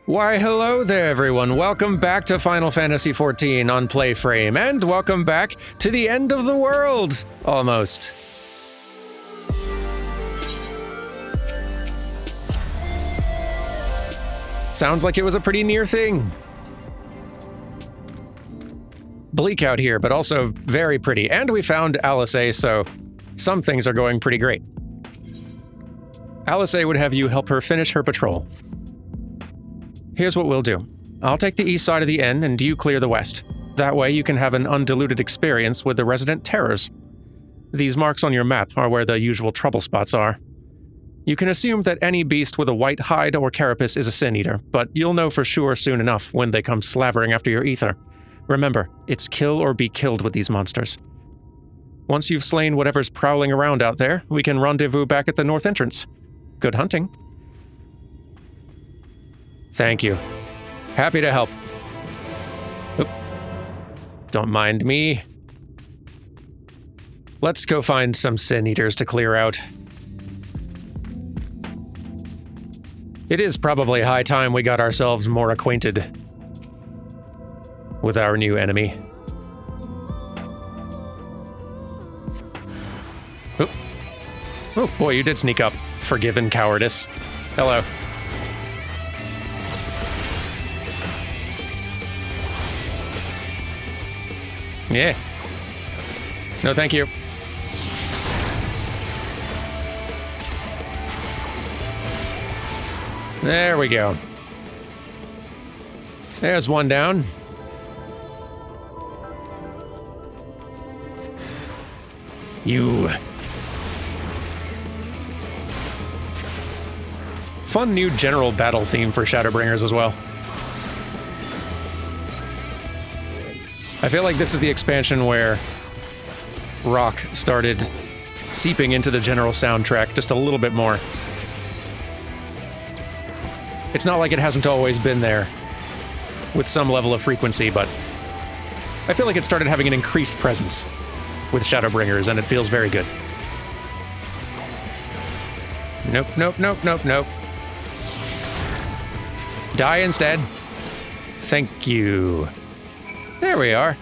Why, hello there, everyone. Welcome back to Final Fantasy XIV on PlayFrame, and welcome back to the end of the world, almost. Sounds like it was a pretty near thing. Bleak out here, but also very pretty. And we found Alice, so some things are going pretty great. Alice would have you help her finish her patrol. Here's what we'll do. I'll take the east side of the inn and you clear the west. That way you can have an undiluted experience with the resident terrors. These marks on your map are where the usual trouble spots are. You can assume that any beast with a white hide or carapace is a sin eater, but you'll know for sure soon enough when they come slavering after your ether. Remember, it's kill or be killed with these monsters. Once you've slain whatever's prowling around out there, we can rendezvous back at the north entrance. Good hunting. Thank you. Happy to help. Oop. Don't mind me. Let's go find some sin eaters to clear out. It is probably high time we got ourselves more acquainted with our new enemy. Oop. Oh boy, you did sneak up. Forgiven cowardice. Hello. Yeah. No, thank you. There we go. There's one down. You. Fun new general battle theme for Shadowbringers as well. I feel like this is the expansion where rock started seeping into the general soundtrack just a little bit more. It's not like it hasn't always been there with some level of frequency, but I feel like it started having an increased presence with Shadowbringers, and it feels very good. Nope, nope, nope, nope, nope. Die instead. Thank you. There we are.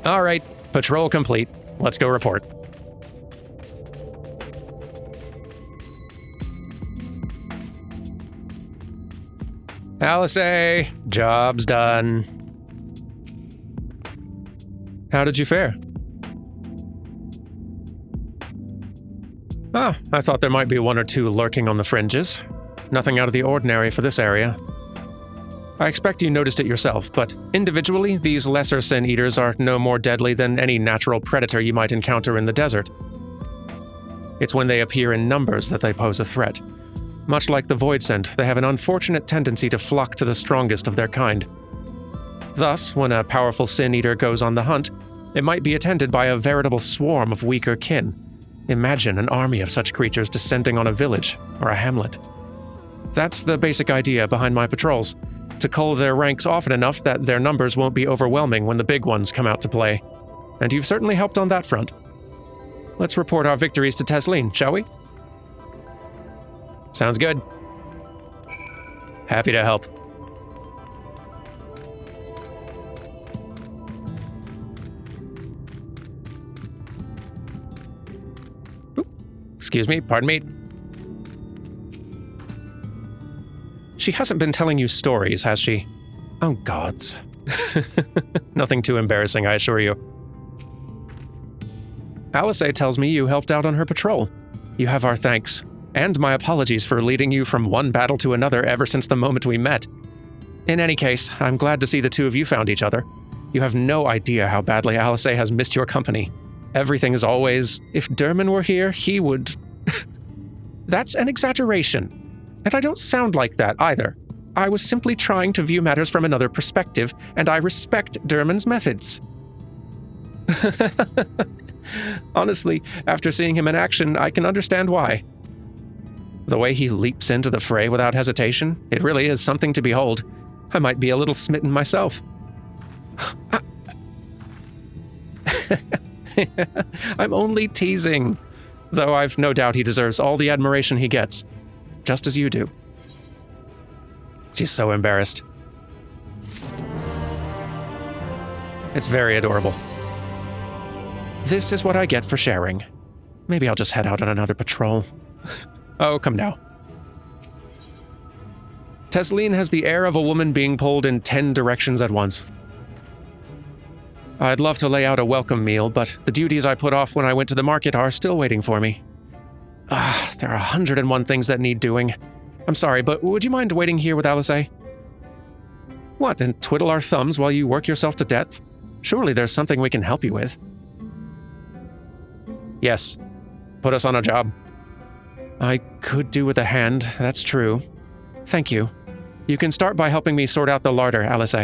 All right, patrol complete. Let's go report. Alice, job's done. How did you fare? Ah, I thought there might be one or two lurking on the fringes. Nothing out of the ordinary for this area. I expect you noticed it yourself, but individually, these lesser sin eaters are no more deadly than any natural predator you might encounter in the desert. It's when they appear in numbers that they pose a threat. Much like the Void Scent, they have an unfortunate tendency to flock to the strongest of their kind. Thus, when a powerful sin eater goes on the hunt, it might be attended by a veritable swarm of weaker kin. Imagine an army of such creatures descending on a village or a hamlet. That's the basic idea behind my patrols. To cull their ranks often enough that their numbers won't be overwhelming when the big ones come out to play. And you've certainly helped on that front. Let's report our victories to Tesleen, shall we? Sounds good. Happy to help. Oop. Excuse me, pardon me. She hasn't been telling you stories, has she? Oh, gods. Nothing too embarrassing, I assure you. Alice tells me you helped out on her patrol. You have our thanks, and my apologies for leading you from one battle to another ever since the moment we met. In any case, I'm glad to see the two of you found each other. You have no idea how badly Alice has missed your company. Everything is always, if Derman were here, he would... That's an exaggeration. And I don't sound like that either. I was simply trying to view matters from another perspective, and I respect Derman's methods. Honestly, after seeing him in action, I can understand why. The way he leaps into the fray without hesitation, it really is something to behold. I might be a little smitten myself. I'm only teasing, though I've no doubt he deserves all the admiration he gets. Just as you do. She's so embarrassed. It's very adorable. This is what I get for sharing. Maybe I'll just head out on another patrol. Oh, come now. Tesleen has the air of a woman being pulled in 10 directions at once. I'd love to lay out a welcome meal, but the duties I put off when I went to the market are still waiting for me. There are 101 things that need doing. I'm sorry, but would you mind waiting here with Alice? What, and twiddle our thumbs while you work yourself to death? Surely there's something we can help you with. Yes. Put us on a job. I could do with a hand, that's true. Thank you. You can start by helping me sort out the larder, Alice.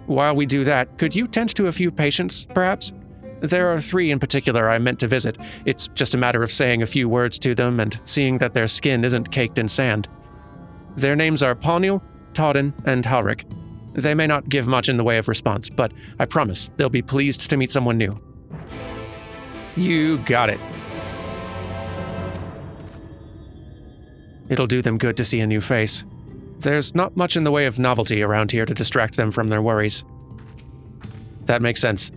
While we do that, could you tend to a few patients, perhaps? There are 3 in particular I meant to visit. It's just a matter of saying a few words to them and seeing that their skin isn't caked in sand. Their names are Pawnil, Todden, and Halric. They may not give much in the way of response, but I promise they'll be pleased to meet someone new. You got it. It'll do them good to see a new face. There's not much in the way of novelty around here to distract them from their worries. That makes sense.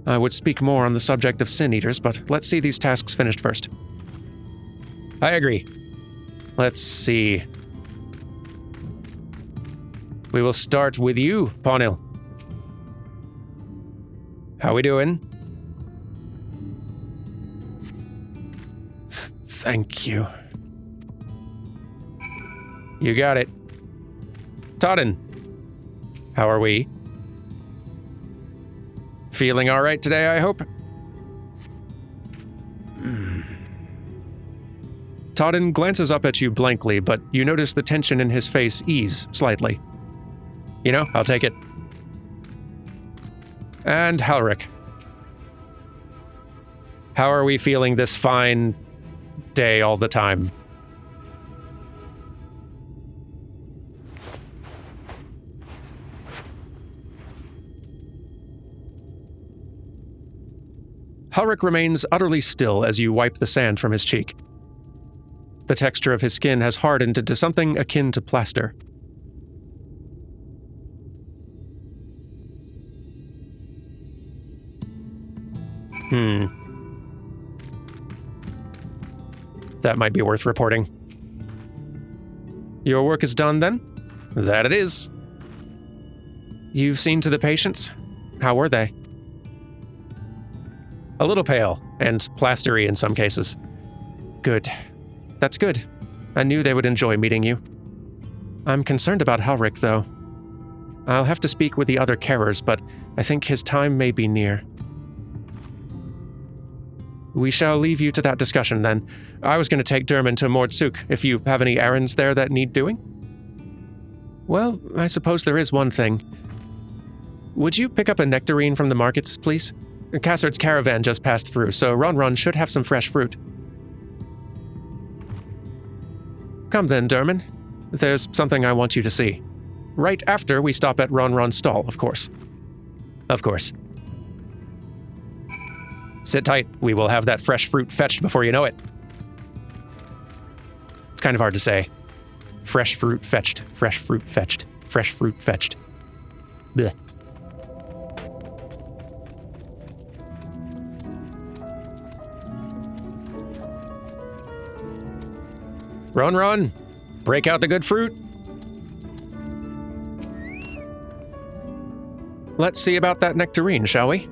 I would speak more on the subject of sin eaters, but let's see these tasks finished first. I agree. Let's see. We will start with you, Pawnil. How we doing? Thank you. You got it. Todden, how are we? Feeling all right today, I hope? Todden glances up at you blankly, but you notice the tension in his face ease slightly. You know, I'll take it. And Halric. How are we feeling this fine day all the time? Halric remains utterly still as you wipe the sand from his cheek. The texture of his skin has hardened into something akin to plaster. That might be worth reporting. Your work is done, then? That it is. You've seen to the patients? How were they? A little pale, and plastery in some cases. Good. That's good. I knew they would enjoy meeting you. I'm concerned about Halric, though. I'll have to speak with the other carers, but I think his time may be near. We shall leave you to that discussion, then. I was going to take Dermot to Mordsuk, if you have any errands there that need doing. Well, I suppose there is one thing. Would you pick up a nectarine from the markets, please? Cassard's caravan just passed through, so Ron should have some fresh fruit. Come then, Dermot. There's something I want you to see. Right after we stop at Ron's stall, of course. Of course. Sit tight. We will have that fresh fruit fetched before you know it. It's kind of hard to say. Fresh fruit fetched. Fresh fruit fetched. Fresh fruit fetched. Blech. Ron, break out the good fruit. Let's see about that nectarine, shall we?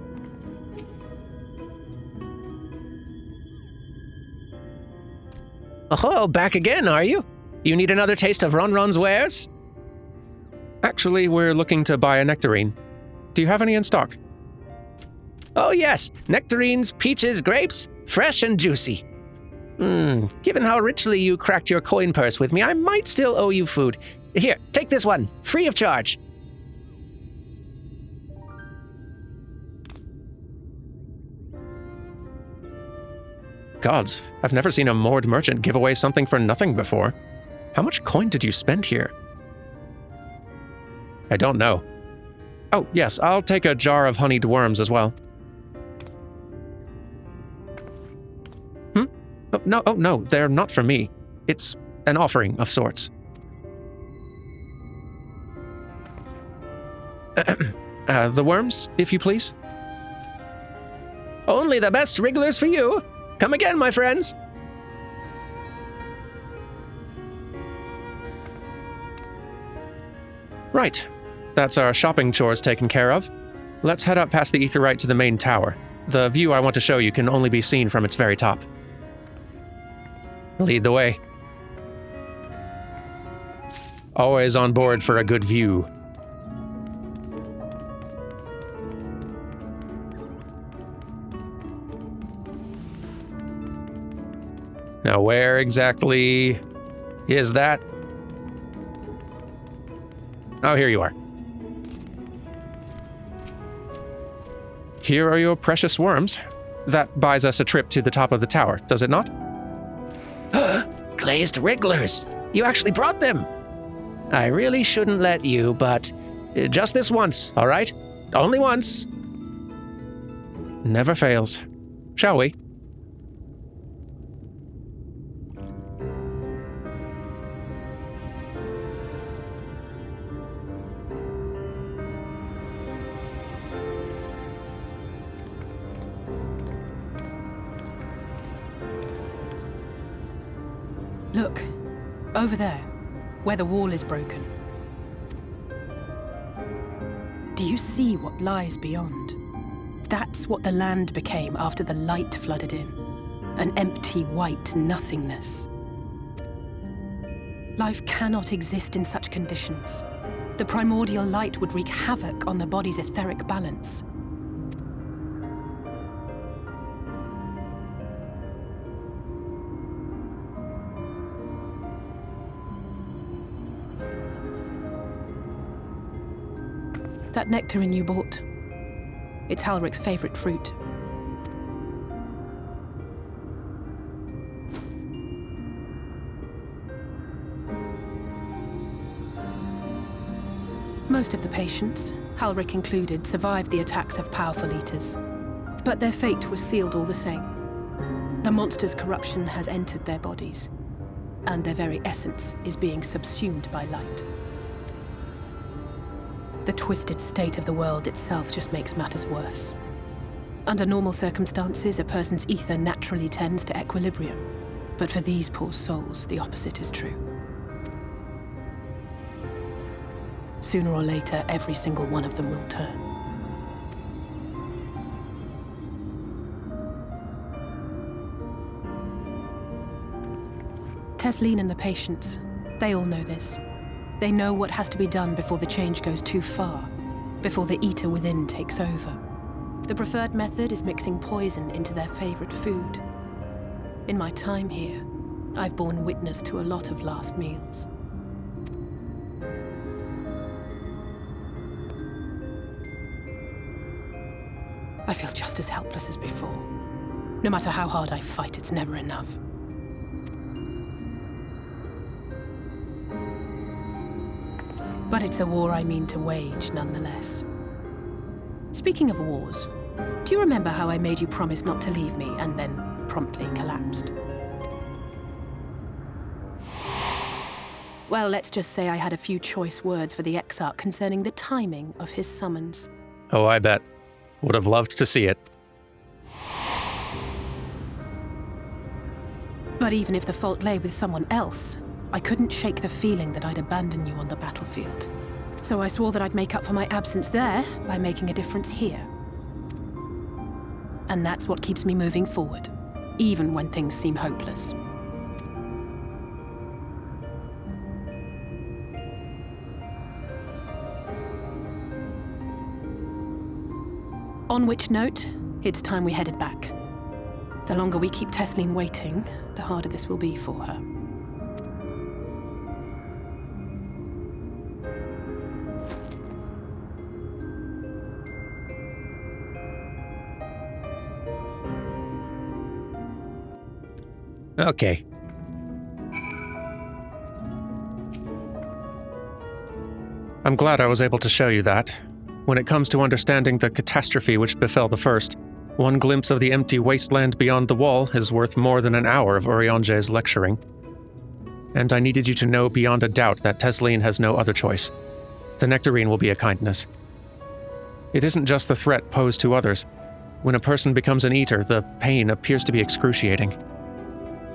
Oh, back again, are you? You need another taste of Ron's wares? Actually, we're looking to buy a nectarine. Do you have any in stock? Oh yes, nectarines, peaches, grapes, fresh and juicy. Given how richly you cracked your coin purse with me, I might still owe you food. Here, take this one, free of charge. Gods, I've never seen a moored merchant give away something for nothing before. How much coin did you spend here? I don't know. Oh, yes, I'll take a jar of honeyed worms as well. Oh, no, they're not for me. It's an offering of sorts. The worms, if you please? Only the best wrigglers for you. Come again, my friends. Right. That's our shopping chores taken care of. Let's head up past the Aetheryte to the main tower. The view I want to show you can only be seen from its very top. Lead the way. Always on board for a good view. Now, where exactly is that? Oh, here you are. Here are your precious worms. That buys us a trip to the top of the tower, does it not? Glazed wrigglers. You actually brought them. I really shouldn't let you, but just this once, all right? Only once. Never fails. Shall we? Look, over there, where the wall is broken. Do you see what lies beyond? That's what the land became after the light flooded in. An empty white nothingness. Life cannot exist in such conditions. The primordial light would wreak havoc on the body's etheric balance. That nectarine you bought. It's Halric's favorite fruit. Most of the patients, Halric included, survived the attacks of powerful eaters. But their fate was sealed all the same. The monster's corruption has entered their bodies, and their very essence is being subsumed by light. The twisted state of the world itself just makes matters worse. Under normal circumstances, a person's ether naturally tends to equilibrium. But for these poor souls, the opposite is true. Sooner or later, every single one of them will turn. Tesleen and the patients, they all know this. They know what has to be done before the change goes too far, before the eater within takes over. The preferred method is mixing poison into their favorite food. In my time here, I've borne witness to a lot of last meals. I feel just as helpless as before. No matter how hard I fight, it's never enough. But it's a war I mean to wage, nonetheless. Speaking of wars, do you remember how I made you promise not to leave me and then promptly collapsed? Well, let's just say I had a few choice words for the Exarch concerning the timing of his summons. Oh, I bet. Would have loved to see it. But even if the fault lay with someone else, I couldn't shake the feeling that I'd abandon you on the battlefield. So I swore that I'd make up for my absence there by making a difference here. And that's what keeps me moving forward, even when things seem hopeless. On which note, it's time we headed back. The longer we keep Tesleen waiting, the harder this will be for her. Okay. I'm glad I was able to show you that. When it comes to understanding the catastrophe which befell the first, one glimpse of the empty wasteland beyond the wall is worth more than an hour of Urianger's lecturing. And I needed you to know beyond a doubt that Tesleen has no other choice. The nectarine will be a kindness. It isn't just the threat posed to others. When a person becomes an eater, the pain appears to be excruciating.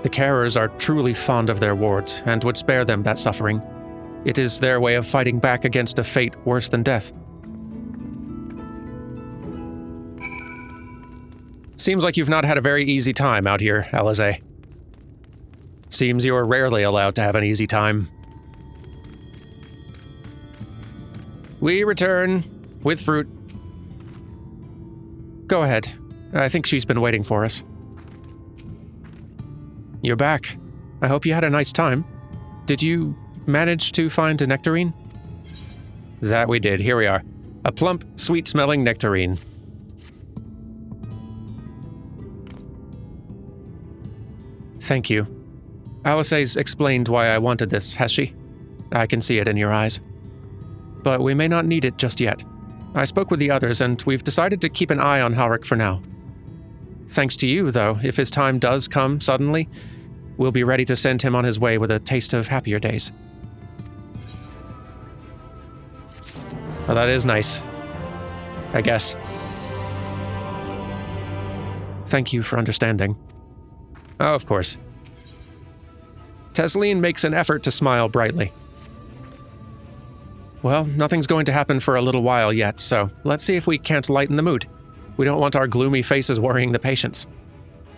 The carers are truly fond of their wards and would spare them that suffering. It is their way of fighting back against a fate worse than death. Seems like you've not had a very easy time out here, Alize. Seems you are rarely allowed to have an easy time. We return with fruit. Go ahead. I think she's been waiting for us. You're back. I hope you had a nice time. Did you manage to find a nectarine? That we did. Here we are. A plump, sweet-smelling nectarine. Thank you. Alice's explained why I wanted this, has she? I can see it in your eyes. But we may not need it just yet. I spoke with the others, and we've decided to keep an eye on Harik for now. Thanks to you, though, if his time does come suddenly, we'll be ready to send him on his way with a taste of happier days. Well, that is nice. I guess. Thank you for understanding. Oh, of course. Tesleen makes an effort to smile brightly. Well, nothing's going to happen for a little while yet, so let's see if we can't lighten the mood. We don't want our gloomy faces worrying the patients.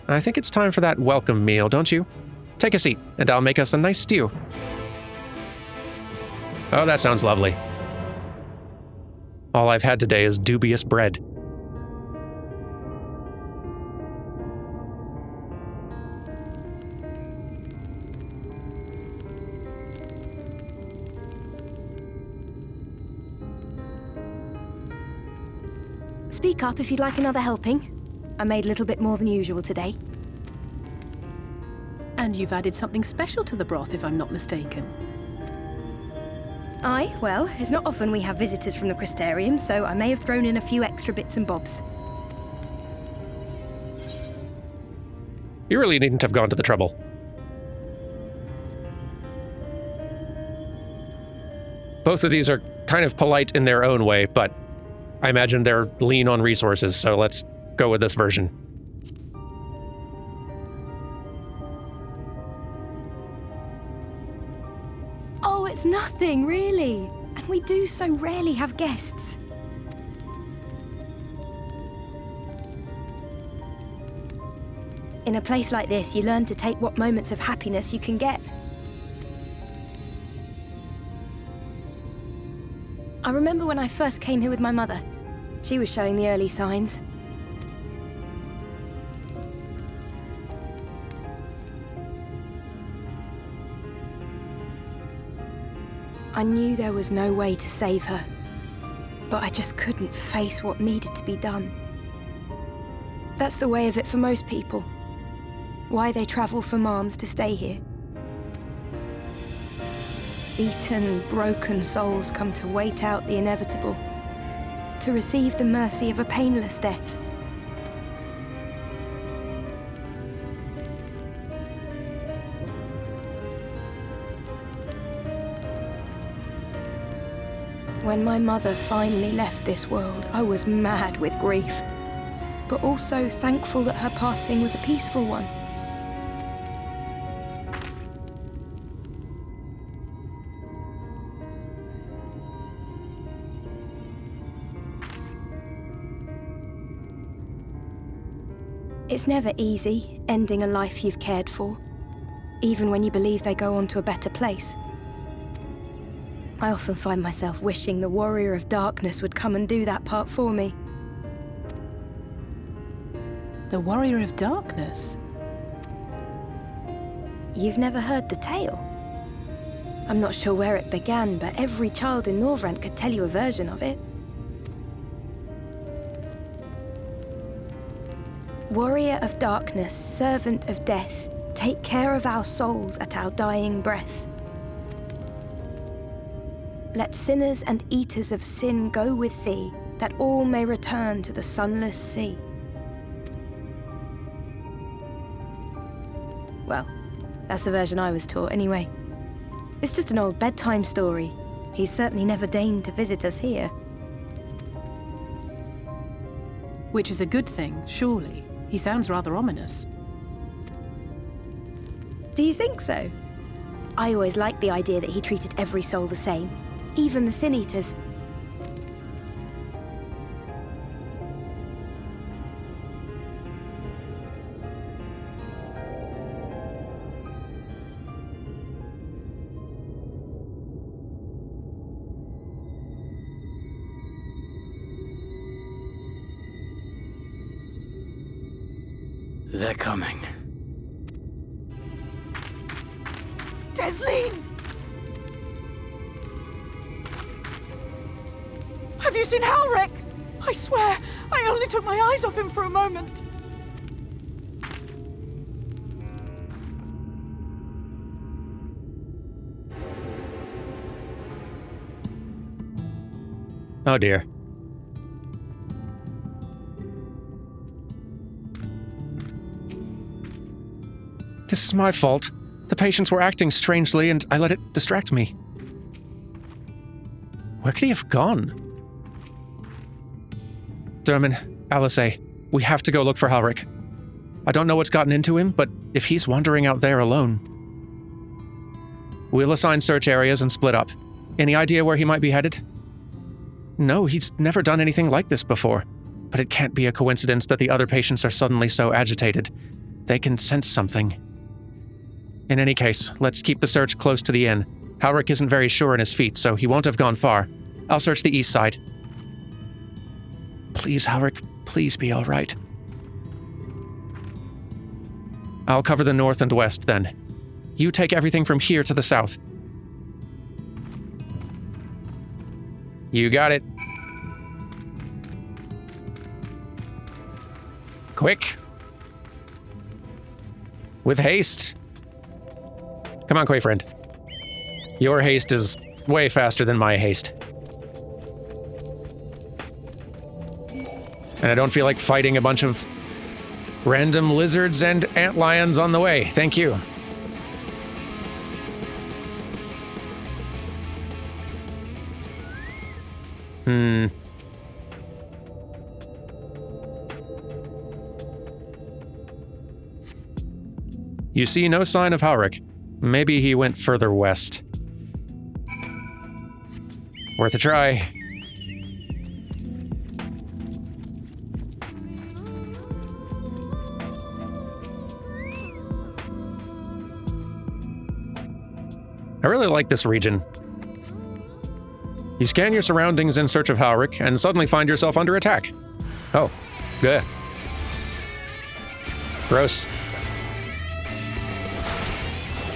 I think it's time for that welcome meal, don't you? Take a seat, and I'll make us a nice stew. Oh, that sounds lovely. All I've had today is dubious bread. Speak up if you'd like another helping. I made a little bit more than usual today. And you've added something special to the broth, if I'm not mistaken. Aye, well, it's not often we have visitors from the Crystarium, so I may have thrown in a few extra bits and bobs. You really needn't have gone to the trouble. Both of these are kind of polite in their own way, but I imagine they're lean on resources, so let's go with this version. Oh, it's nothing, really. And we do so rarely have guests. In a place like this, you learn to take what moments of happiness you can get. I remember when I first came here with my mother. She was showing the early signs. I knew there was no way to save her, but I just couldn't face what needed to be done. That's the way of it for most people. Why they travel from arms to stay here. Beaten, broken souls come to wait out the inevitable, to receive the mercy of a painless death. When my mother finally left this world, I was mad with grief, but also thankful that her passing was a peaceful one. It's never easy, ending a life you've cared for, even when you believe they go on to a better place. I often find myself wishing the Warrior of Darkness would come and do that part for me. The Warrior of Darkness? You've never heard the tale? I'm not sure where it began, but every child in Norvrent could tell you a version of it. Warrior of Darkness, servant of death, take care of our souls at our dying breath. Let sinners and eaters of sin go with thee, that all may return to the sunless sea. Well, that's the version I was taught anyway. It's just an old bedtime story. He's certainly never deigned to visit us here. Which is a good thing, surely. He sounds rather ominous. Do you think so? I always liked the idea that he treated every soul the same, even the Sin Eaters. They're coming. Desleen! Have you seen Halric? I swear, I only took my eyes off him for a moment. Oh dear. This is my fault. The patients were acting strangely and I let it distract me. Where could he have gone? Derman, Alice, we have to go look for Halric. I don't know what's gotten into him, but if he's wandering out there alone... We'll assign search areas and split up. Any idea where he might be headed? No, he's never done anything like this before. But it can't be a coincidence that the other patients are suddenly so agitated. They can sense something. In any case, let's keep the search close to the inn. Halric isn't very sure in his feet, so he won't have gone far. I'll search the east side. Please, Halric, please be all right. I'll cover the north and west, then. You take everything from here to the south. You got it. Quick. With haste. Come on, Quay friend. Your haste is way faster than my haste. And I don't feel like fighting a bunch of random lizards and antlions on the way. Thank you. You see no sign of Halric. Maybe he went further west. Worth a try. I really like this region. You scan your surroundings in search of Halric and suddenly find yourself under attack. Oh, good. Gross.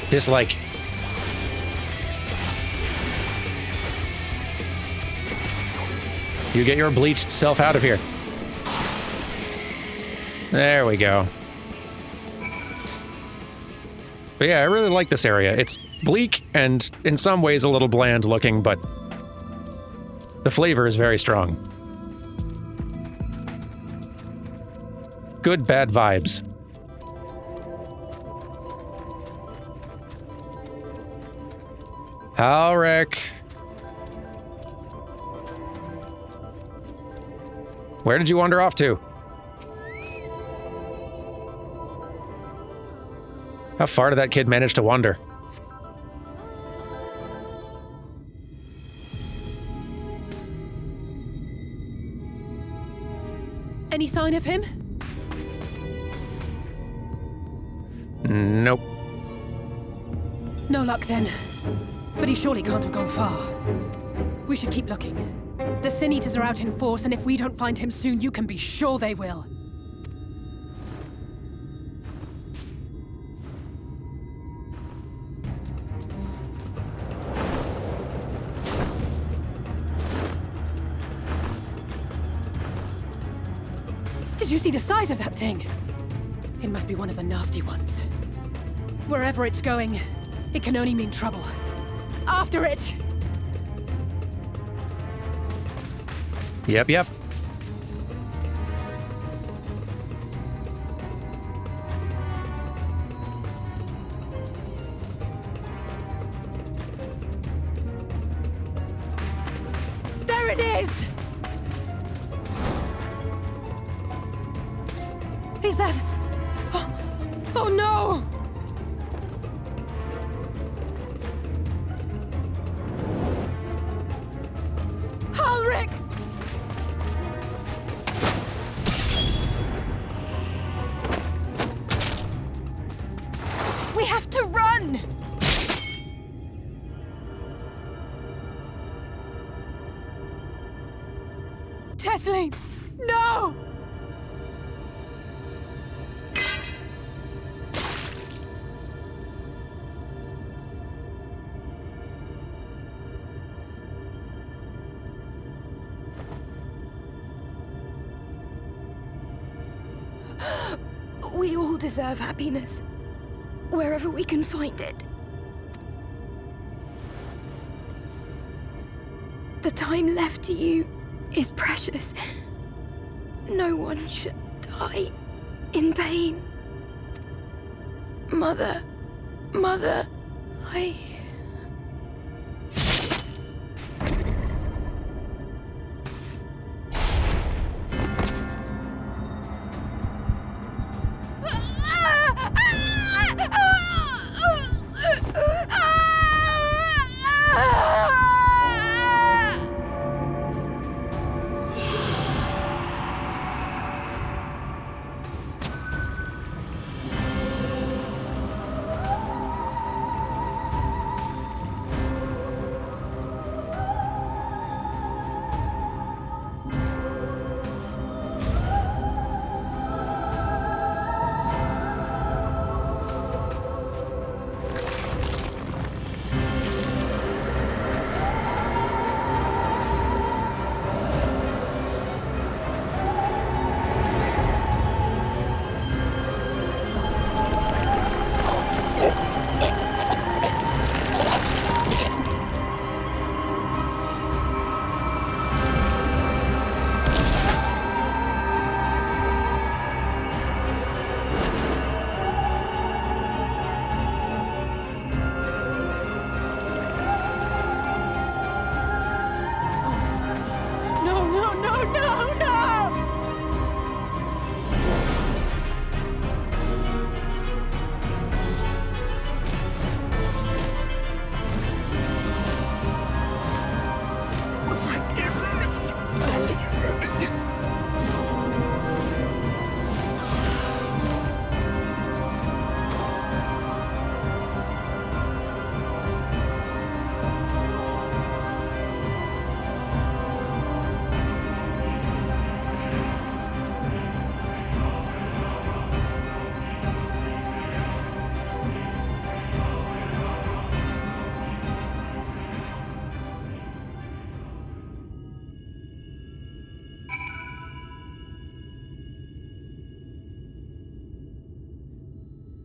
Dislike. You get your bleached self out of here. There we go. But yeah, I really like this area. It's bleak and in some ways a little bland looking, but the flavor is very strong. Good bad vibes. Halric. Where did you wander off to? How far did that kid manage to wander? Any sign of him? Nope. No luck then. But he surely can't have gone far. We should keep looking. The Sin Eaters are out in force, and if we don't find him soon, you can be sure they will. Did you see the size of that thing? It must be one of the nasty ones. Wherever it's going, it can only mean trouble. After it! Yep. There it is! is that? Oh no! Ulrich! We have to run! Tesleen! No! We all deserve happiness, wherever we can find it. The time left to you is precious. No one should die in pain. Mother, I...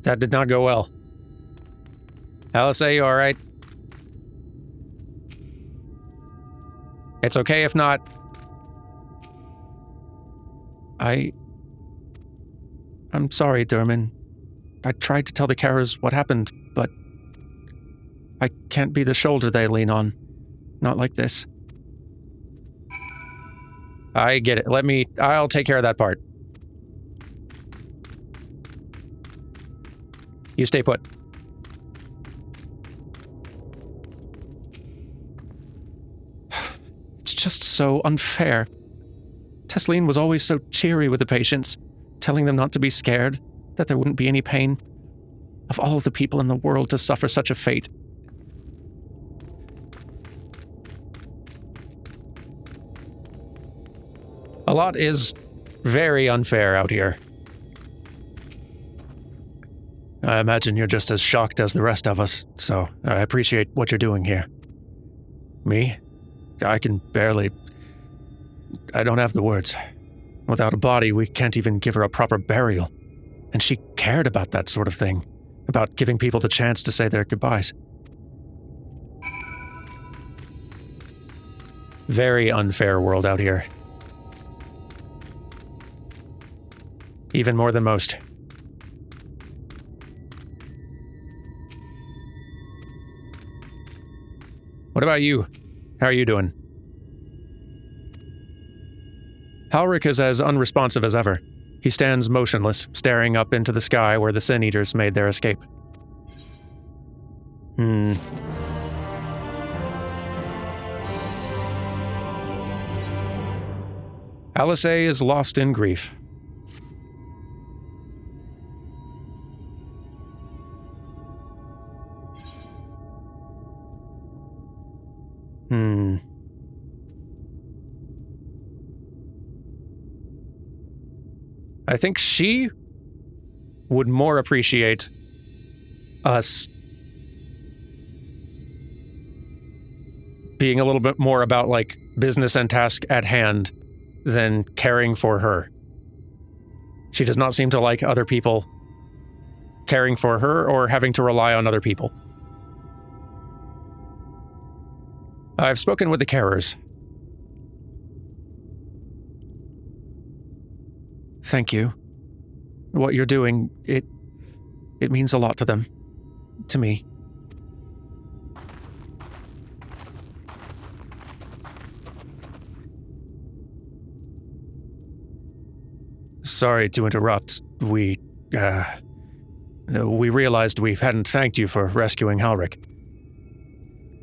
That did not go well. Alice, are you alright? It's okay if not. I'm sorry, Derman. I tried to tell the Carers what happened, but I can't be the shoulder they lean on. Not like this. I get it. I'll take care of that part. You stay put. It's just so unfair. Tesleen was always so cheery with the patients, telling them not to be scared, that there wouldn't be any pain. Of all the people in the world to suffer such a fate. A lot is very unfair out here. I imagine you're just as shocked as the rest of us, so I appreciate what you're doing here. Me? I don't have the words. Without a body, we can't even give her a proper burial. And she cared about that sort of thing, about giving people the chance to say their goodbyes. Very unfair world out here. Even more than most. What about you? How are you doing? Halric is as unresponsive as ever. He stands motionless, staring up into the sky where the Sin Eaters made their escape. Alice is lost in grief. I think she would more appreciate us being a little bit more about, like, business and task at hand than caring for her. She does not seem to like other people caring for her or having to rely on other people. I've spoken with the carers. Thank you. What you're doing, it means a lot to them. To me. Sorry to interrupt. We realized we hadn't thanked you for rescuing Halric.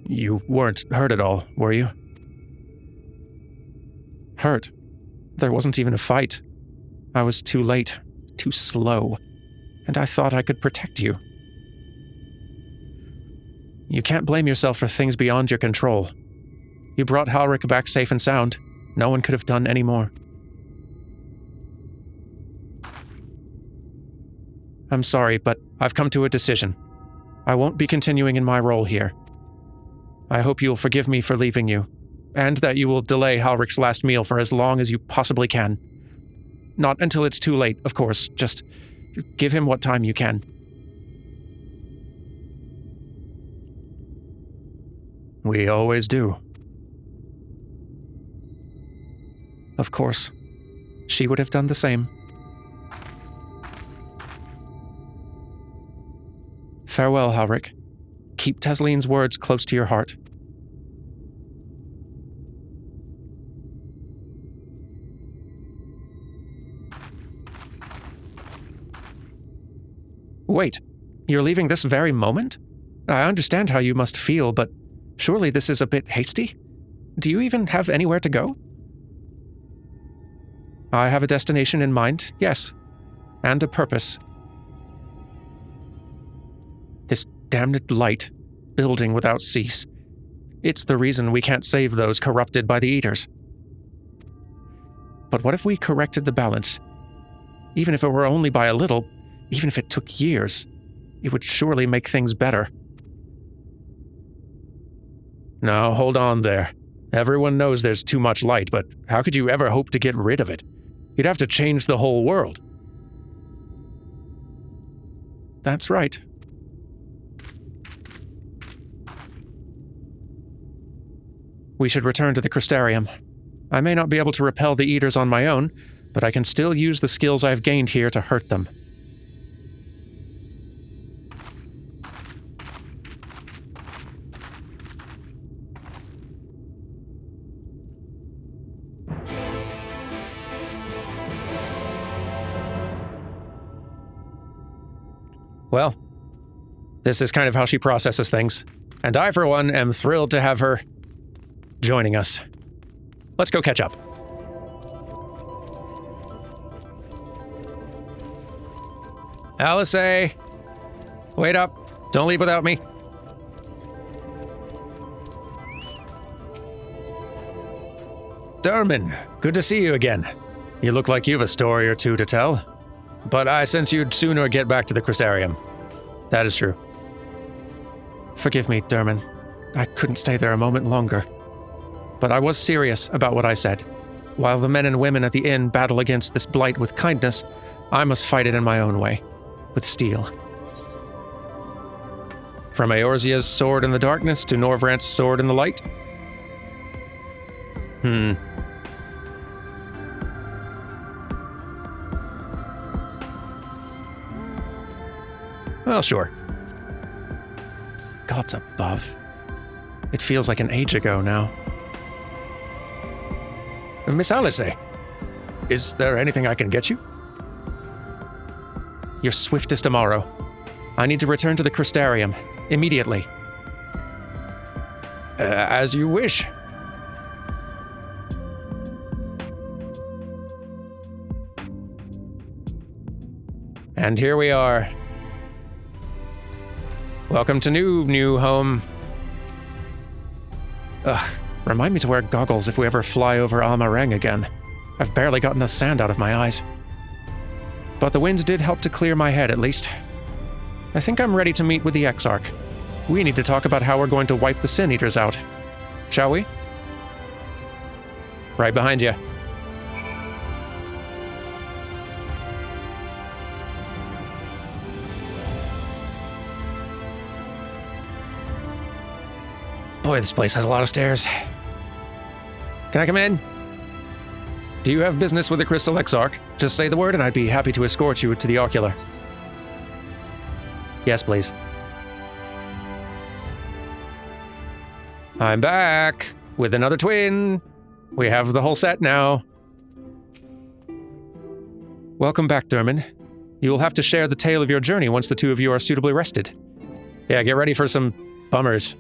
You weren't hurt at all, were you? Hurt? There wasn't even a fight. I was too late, too slow, and I thought I could protect you. You can't blame yourself for things beyond your control. You brought Halric back safe and sound. No one could have done any more. I'm sorry, but I've come to a decision. I won't be continuing in my role here. I hope you'll forgive me for leaving you, and that you will delay Halric's last meal for as long as you possibly can. Not until it's too late, of course. Just give him what time you can. We always do. Of course. She would have done the same. Farewell, Halric. Keep Teslene's words close to your heart. Wait, you're leaving this very moment? I understand how you must feel, but surely this is a bit hasty? Do you even have anywhere to go? I have a destination in mind, yes, and a purpose. This damned light, building without cease. It's the reason we can't save those corrupted by the Eaters. But what if we corrected the balance? Even if it were only by a little, even if it took years, it would surely make things better. Now, hold on there. Everyone knows there's too much light, but how could you ever hope to get rid of it? You'd have to change the whole world. That's right. We should return to the Crystarium. I may not be able to repel the Eaters on my own, but I can still use the skills I've gained here to hurt them. Well, this is kind of how she processes things, and I, for one, am thrilled to have her joining us. Let's go catch up. Alice, wait up. Don't leave without me. Derman, good to see you again. You look like you've a story or two to tell. But I sense you'd sooner get back to the Crystarium. That is true. Forgive me, Derman. I couldn't stay there a moment longer. But I was serious about what I said. While the men and women at the inn battle against this blight with kindness, I must fight it in my own way, with steel. From Eorzea's sword in the darkness to Norvrant's sword in the light? Well, sure. Gods above. It feels like an age ago now. Miss Alice, is there anything I can get you? your swiftest tomorrow. I need to return to the Crystarium, immediately. As you wish. And here we are. Welcome to new home. Ugh, remind me to wear goggles if we ever fly over Almareng again. I've barely gotten the sand out of my eyes. But the wind did help to clear my head, at least. I think I'm ready to meet with the Exarch. We need to talk about how we're going to wipe the Sin Eaters out. Shall we? Right behind you. Boy, this place has a lot of stairs. Can I come in? Do you have business with the Crystal Exarch? Just say the word and I'd be happy to escort you to the ocular. Yes, please. I'm back with another twin. We have the whole set now. Welcome back, Derman. You will have to share the tale of your journey once the two of you are suitably rested. Yeah, get ready for some bummers.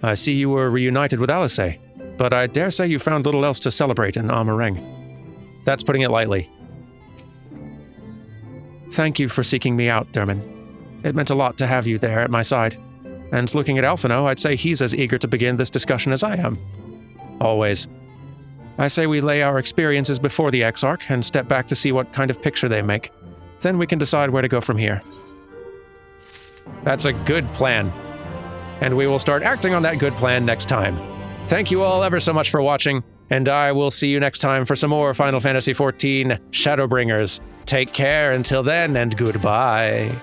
I see you were reunited with Alice, but I dare say you found little else to celebrate in Almareng. That's putting it lightly. Thank you for seeking me out, Derman. It meant a lot to have you there at my side. And looking at Alphino, I'd say he's as eager to begin this discussion as I am. Always. I say we lay our experiences before the Exarch and step back to see what kind of picture they make. Then we can decide where to go from here. That's a good plan. And we will start acting on that good plan next time. Thank you all ever so much for watching, and I will see you next time for some more Final Fantasy XIV Shadowbringers. Take care until then, and goodbye.